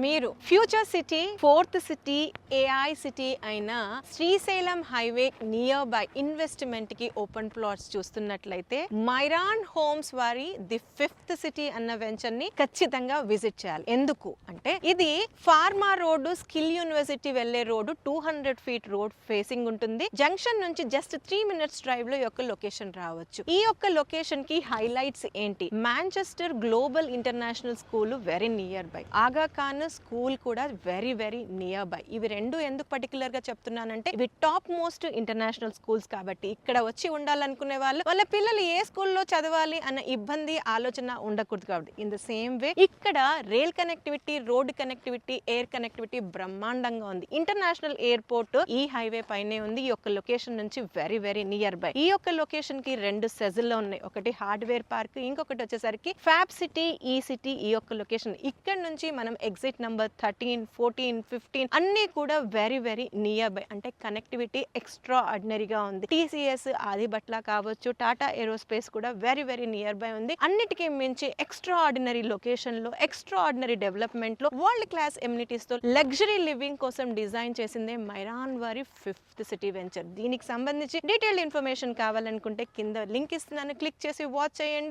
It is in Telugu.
మీరు future city, fourth city, AI city అయిన Srisailam highway nearby investment కి ఓపెన్ ప్లాట్స్ చూస్తున్నట్లయితే మైరాన్ హోమ్స్ వారి ది ఫిఫ్త్ సిటీ అన్న వెంచర్ ని ఖచ్చితంగా విజిట్ చేయాలి. ఎందుకు అంటే ఇది ఫార్మా రోడ్డు, స్కిల్ యూనివర్సిటీ వెళ్లే రోడ్డు 200 ఫీట్ రోడ్ ఫేసింగ్ ఉంటుంది. జంక్షన్ నుంచి జస్ట్ 3 మినిట్స్ డ్రైవ్ లో ఈ యొక్క లొకేషన్ రావచ్చు. ఈ యొక్క లొకేషన్ కి హైలైట్స్ ఏంటి? Manchester global international school very near by, Agha Khan school కూడా వెరీ వెరీ నియర్ బై. ఇవి రెండు ఎందుకు పర్టికులర్ గా చెప్తున్నానంటే ఇవి టాప్ మోస్ట్ ఇంటర్నేషనల్ స్కూల్స్ కాబట్టి ఇక్కడ వచ్చి ఉండాలనుకునే వాళ్ళు వాళ్ళ పిల్లలు ఏ స్కూల్లో చదవాలి అన్న ఇబ్బంది ఆలోచన ఉండకూడదు. కాబట్టి ఇన్ ద సేమ్ వే ఇక్కడ rail connectivity, road connectivity, air connectivity బ్రహ్మాండంగా ఉంది. ఇంటర్నేషనల్ ఎయిర్పోర్ట్ ఈ హైవే పైనే ఉంది. ఈ యొక్క లొకేషన్ నుంచి వెరీ వెరీ నియర్ బై. ఈ యొక్క లొకేషన్ కి రెండు సెజల్లో ఉన్నాయి. ఒకటి హార్డ్వేర్ పార్క్, ఇంకొకటి వచ్చేసరికి ఫ్యాబ్ సిటీ, ఈ సిటీ. ఈ యొక్క లొకేషన్ ఇక్కడ నుంచి మనం ఎగ్జిట్ నెంబర్ 13, 14, 15 అన్ని కూడా వెరీ వెరీ నియర్ బై. అంటే కనెక్టివిటీ ఎక్స్ట్రా ఆర్డినరీగా ఉంది. టీసీఎస్, ఆదిబట్ల కావచ్చు, టాటా ఏరోస్పేస్ కూడా వెరీ వెరీ నియర్ బై ఉంది. అన్నిటికీ మించి ఎక్స్ట్రా ఆర్డినరీ లొకేషన్ లో, ఎక్స్ట్రా ఆర్డినరీ డెవలప్మెంట్ లో, వరల్డ్ క్లాస్ ఎమ్యూనిటీస్ తో లగ్జరీ లివింగ్ కోసం డిజైన్ చేసిందే మైరాన్ వారి ఫిఫ్త్ సిటీ వెంచర్. దీనికి సంబంధించి డీటెయిల్డ్ ఇన్ఫర్మేషన్ కావాలనుకుంటే కింద లింక్ ఇస్తున్నాను, క్లిక్ చేసి వాచ్ చేయండి.